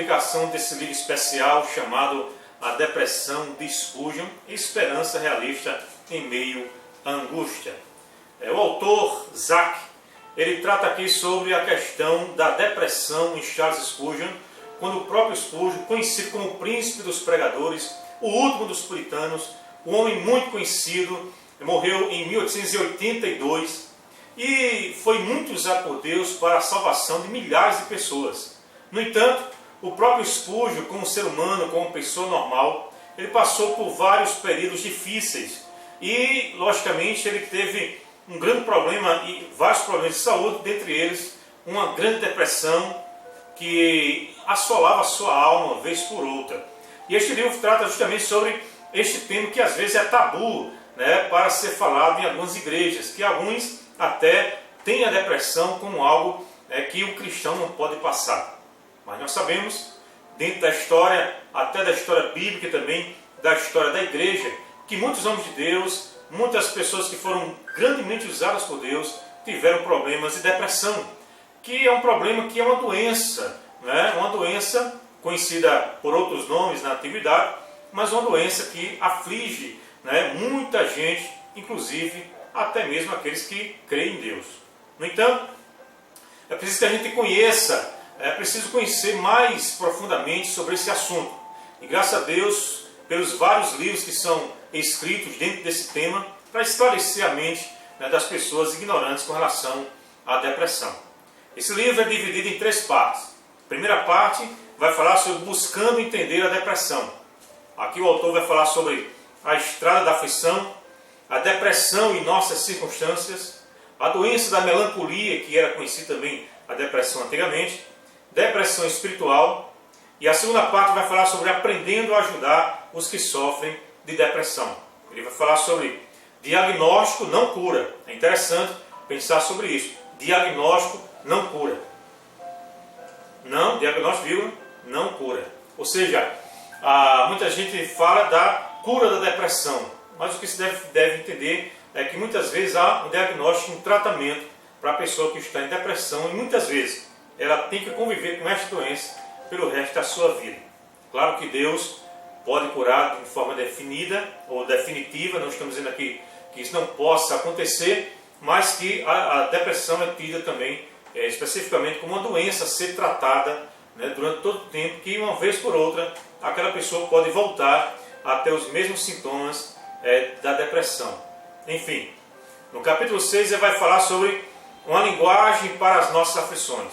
publicação desse livro especial chamado A Depressão de Spurgeon, Esperança Realista em Meio à Angústia. O autor, Zach, ele trata aqui sobre a questão da depressão em Charles Spurgeon, quando o próprio Spurgeon, conhecido como o príncipe dos pregadores, o último dos puritanos, um homem muito conhecido, morreu em 1882 e foi muito usado por Deus para a salvação de milhares de pessoas. No entanto, o próprio Spurgeon, como ser humano, como pessoa normal, ele passou por vários períodos difíceis e, logicamente, ele teve um grande problema e vários problemas de saúde, dentre eles uma grande depressão que assolava a sua alma vez por outra. E este livro trata justamente sobre este tema que às vezes é tabu, né, para ser falado em algumas igrejas, que alguns até têm a depressão como algo que o cristão não pode passar. Mas nós sabemos, dentro da história, até da história bíblica e também da história da igreja, que muitos homens de Deus, muitas pessoas que foram grandemente usadas por Deus, tiveram problemas de depressão, que é um problema que é uma doença, né? Uma doença conhecida por outros nomes na antiguidade, mas uma doença que aflige, né, muita gente, inclusive até mesmo aqueles que creem em Deus. No entanto, é preciso que a gente conheça, é preciso conhecer mais profundamente sobre esse assunto. E graças a Deus, pelos vários livros que são escritos dentro desse tema, para esclarecer a mente, né, das pessoas ignorantes com relação à depressão. Esse livro é dividido em 3 partes. A primeira parte vai falar sobre buscando entender a depressão. Aqui o autor vai falar sobre a estrada da aflição, a depressão em nossas circunstâncias, a doença da melancolia, que era conhecida também a depressão antigamente, depressão espiritual, e a segunda parte vai falar sobre aprendendo a ajudar os que sofrem de depressão. Ele vai falar sobre diagnóstico não cura. É interessante pensar sobre isso. Diagnóstico não cura. Não, diagnóstico, vírgula, não cura. Ou seja, muita gente fala da cura da depressão, mas o que se deve entender é que muitas vezes há um diagnóstico, um tratamento para a pessoa que está em depressão e muitas vezes ela tem que conviver com esta doença pelo resto da sua vida. Claro que Deus pode curar de forma definida ou definitiva, não estamos dizendo aqui que isso não possa acontecer, mas que a depressão é tida também especificamente como uma doença a ser tratada, né, durante todo o tempo, que uma vez por outra aquela pessoa pode voltar a ter os mesmos sintomas da depressão. Enfim, no capítulo 6 ele vai falar sobre uma linguagem para as nossas aflições,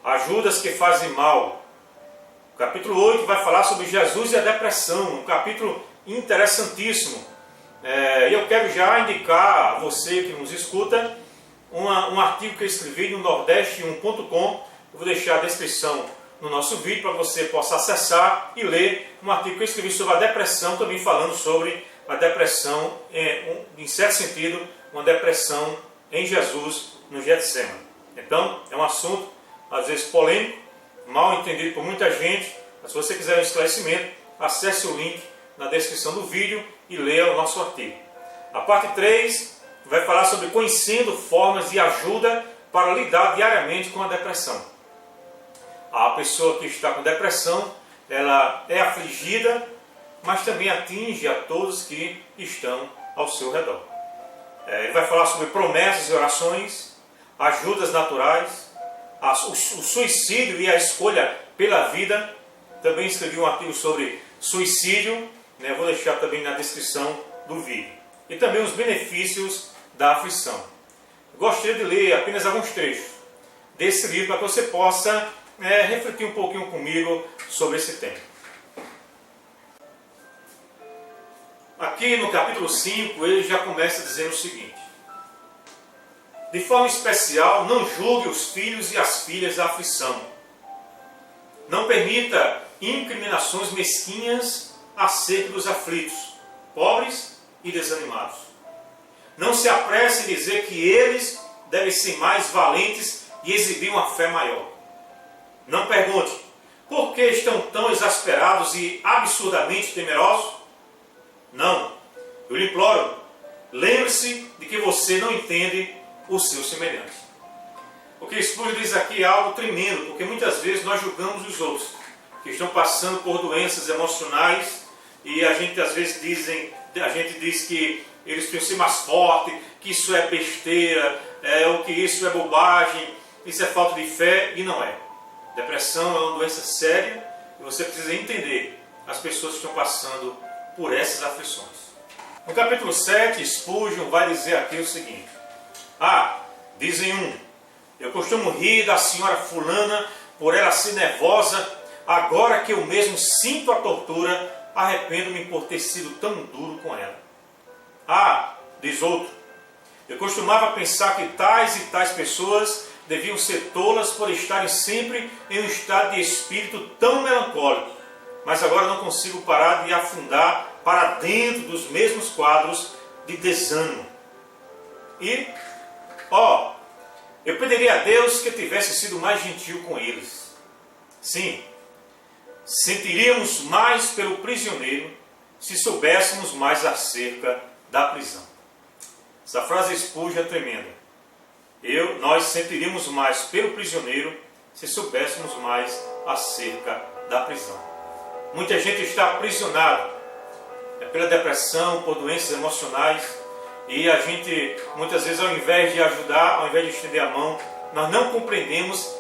ajudas que fazem mal. O capítulo 8 vai falar sobre Jesus e a depressão, um capítulo interessantíssimo. E eu quero já indicar a você que nos escuta um artigo que eu escrevi no nordeste1.com. Eu vou deixar a descrição no nosso vídeo para você possa acessar e ler um artigo que eu escrevi sobre a depressão, também falando sobre a depressão, em certo sentido, uma depressão em Jesus no Getsemane. Então, é um assunto às vezes polêmico, mal entendido por muita gente, mas se você quiser um esclarecimento, acesse o link na descrição do vídeo e leia o nosso artigo. A parte 3 vai falar sobre conhecendo formas de ajuda para lidar diariamente com a depressão. A pessoa que está com depressão, ela é afligida, mas também atinge a todos que estão ao seu redor. Ele vai falar sobre promessas e orações, ajudas naturais, o suicídio e a escolha pela vida. Também escrevi um artigo sobre suicídio, né? Vou deixar também na descrição do vídeo. E também os benefícios da aflição. Gostaria de ler apenas alguns trechos desse livro para que você possa refletir um pouquinho comigo sobre esse tema. Aqui no capítulo 5 ele já começa dizendo o seguinte: de forma especial, não julgue os filhos e as filhas da aflição. Não permita incriminações mesquinhas acerca dos aflitos, pobres e desanimados. Não se apresse em dizer que eles devem ser mais valentes e exibir uma fé maior. Não pergunte, por que estão tão exasperados e absurdamente temerosos? Não, eu lhe imploro, lembre-se de que você não entende o seu semelhante. O que Spurgeon diz aqui é algo tremendo, porque muitas vezes nós julgamos os outros. que estão passando por doenças emocionais, e a gente às vezes diz que eles precisam ser mais fortes, que isso é besteira, ou que isso é bobagem, isso é falta de fé, e não é. Depressão é uma doença séria e você precisa entender as pessoas que estão passando por essas aflições. No capítulo 7, Spurgeon vai dizer aqui o seguinte: dizem eu costumo rir da senhora fulana por ela ser nervosa, agora que eu mesmo sinto a tortura, arrependo-me por ter sido tão duro com ela. Diz outro, eu costumava pensar que tais e tais pessoas deviam ser tolas por estarem sempre em um estado de espírito tão melancólico, mas agora não consigo parar de afundar para dentro dos mesmos quadros de desânimo. E, eu pediria a Deus que tivesse sido mais gentil com eles. Sim, sentiríamos mais pelo prisioneiro se soubéssemos mais acerca da prisão. Essa frase Spurgeon é tremenda. Nós sentiríamos mais pelo prisioneiro se soubéssemos mais acerca da prisão. Muita gente está aprisionada pela depressão, por doenças emocionais, e a gente, muitas vezes, ao invés de ajudar, ao invés de estender a mão, nós não compreendemos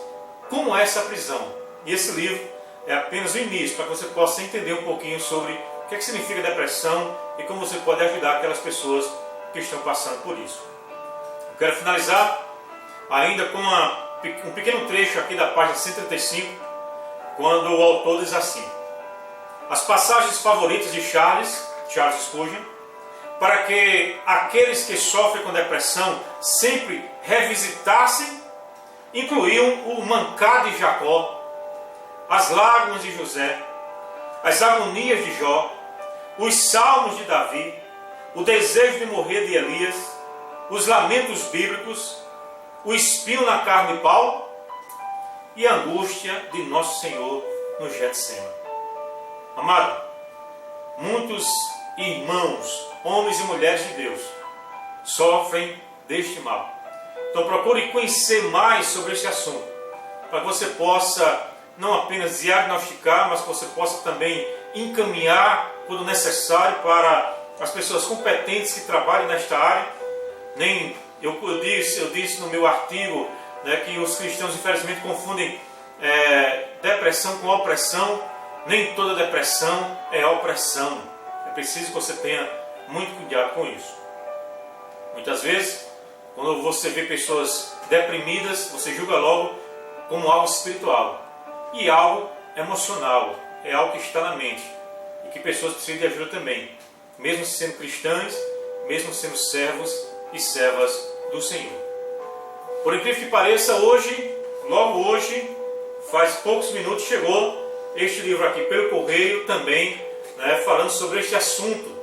como é essa prisão. E esse livro é apenas o início, para que você possa entender um pouquinho sobre o que significa depressão e como você pode ajudar aquelas pessoas que estão passando por isso. Eu quero finalizar ainda com um pequeno trecho aqui da página 135, quando o autor diz assim: as passagens favoritas de Charles Spurgeon, para que aqueles que sofrem com depressão sempre revisitassem, incluíam o mancado de Jacó, as lágrimas de José, as agonias de Jó, os salmos de Davi, o desejo de morrer de Elias, os lamentos bíblicos, o espinho na carne de Paulo e a angústia de Nosso Senhor no Getsemane. Amado, muitos irmãos, homens e mulheres de Deus, sofrem deste mal. Então procure conhecer mais sobre este assunto, para que você possa não apenas diagnosticar, mas que você possa também encaminhar, quando necessário, para as pessoas competentes que trabalham nesta área. Eu disse no meu artigo, que os cristãos infelizmente confundem depressão com opressão. Nem toda depressão é opressão. É preciso que você tenha muito cuidado com isso. Muitas vezes, quando você vê pessoas deprimidas, você julga logo como algo espiritual. E algo emocional, é algo que está na mente. E que pessoas precisam de ajuda também. Mesmo sendo cristãs, mesmo sendo servos e servas do Senhor. Por incrível que pareça, logo hoje, faz poucos minutos, chegou este livro aqui pelo correio também, falando sobre este assunto.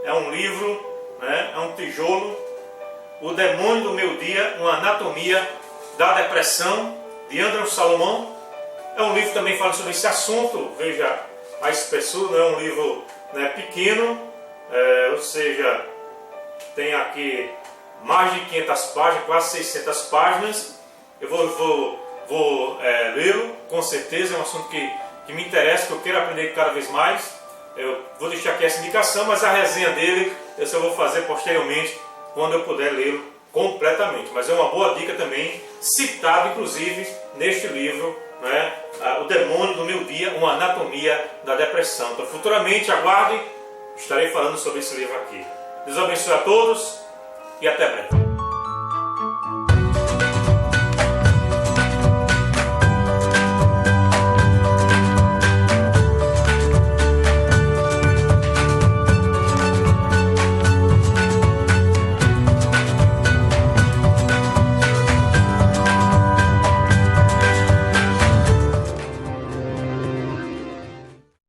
É um livro, é um tijolo, O Demônio do Meu Dia, uma anatomia da depressão, de Andrew Salomon. É um livro também falando sobre esse assunto. Veja a espessura, não é um livro pequeno, ou seja, tem aqui mais de 500 páginas, quase 600 páginas. Eu vou lê-lo, com certeza. É um assunto que me interessa, que eu quero aprender cada vez mais. Eu vou deixar aqui essa indicação, mas a resenha dele eu só vou fazer posteriormente, quando eu puder lê-lo completamente. Mas é uma boa dica também, citado inclusive neste livro, O Demônio do Meu Dia, uma anatomia da depressão. Então futuramente, aguardem, estarei falando sobre esse livro aqui. Deus abençoe a todos e até breve.